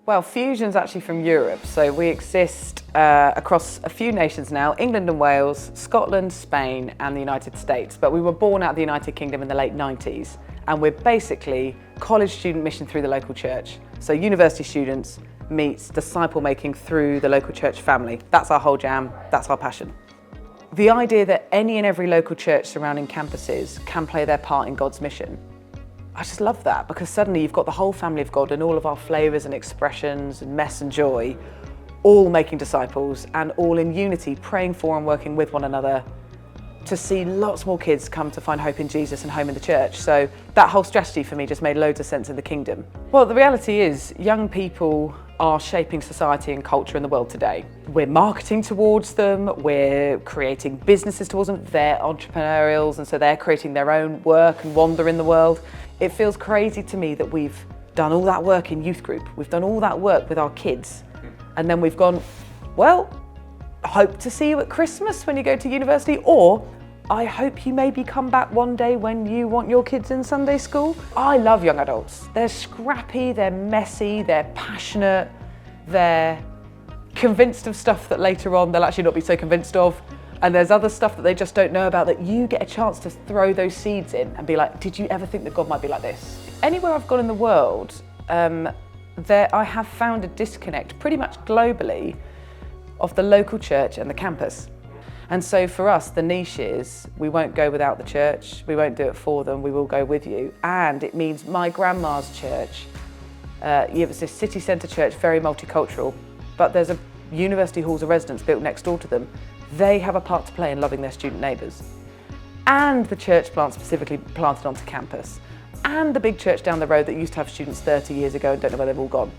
Well, Fusion's actually from Europe, so we exist across a few nations now, England and Wales, Scotland, Spain and the United States. But we were born out of the United Kingdom in the late 90s, and we're basically college student mission through the local church. So university students meets disciple making through the local church family. That's our whole jam, that's our passion. The idea that any and every local church surrounding campuses can play their part in God's mission, I just love that, because suddenly you've got the whole family of God and all of our flavours and expressions and mess and joy, all making disciples and all in unity, praying for and working with one another to see lots more kids come to find hope in Jesus and home in the church. So that whole strategy for me just made loads of sense in the kingdom. Well, the reality is young people are shaping society and culture in the world today. We're marketing towards them, we're creating businesses towards them, they're entrepreneurials and so they're creating their own work and wander in the world. It feels crazy to me that we've done all that work in youth group, we've done all that work with our kids, and then we've gone, well, hope to see you at Christmas when you go to university, or I hope you maybe come back one day when you want your kids in Sunday school. I love young adults. They're scrappy, they're messy, they're passionate, they're convinced of stuff that later on they'll actually not be so convinced of. And there's other stuff that they just don't know about that you get a chance to throw those seeds in and be like, did you ever think that God might be like this? Anywhere I've gone in the world, I have found a disconnect pretty much globally of the local church and the campus. And so for us, the niche is, we won't go without the church, we won't do it for them, we will go with you. And it means my grandma's church, it's a city centre church, very multicultural, but there's a university halls of residence built next door to them. They have a part to play in loving their student neighbours. And the church plant specifically planted onto campus. And the big church down the road that used to have students 30 years ago and don't know where they've all gone.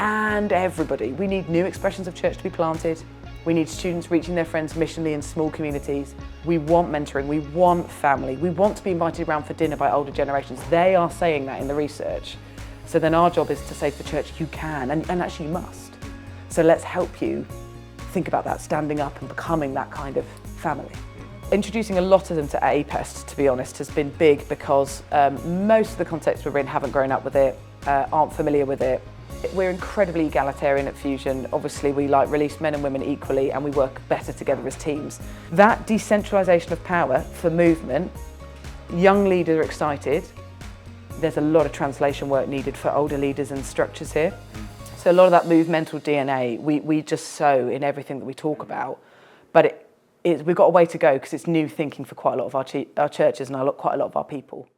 And everybody. We need new expressions of church to be planted. We need students reaching their friends missionally in small communities. We want mentoring, we want family. We want to be invited around for dinner by older generations. They are saying that in the research. So then our job is to say to the church, you can, and actually you must. So let's help you think about that, standing up and becoming that kind of family. Introducing a lot of them to APEST, to be honest, has been big because most of the contexts we're in haven't grown up with it, aren't familiar with it. We're incredibly egalitarian at Fusion. Obviously, we release men and women equally and we work better together as teams. That decentralisation of power for movement, young leaders are excited. There's a lot of translation work needed for older leaders and structures here. So a lot of that movemental DNA, we just sow in everything that we talk about, but we've got a way to go because it's new thinking for quite a lot of our churches and quite a lot of our people.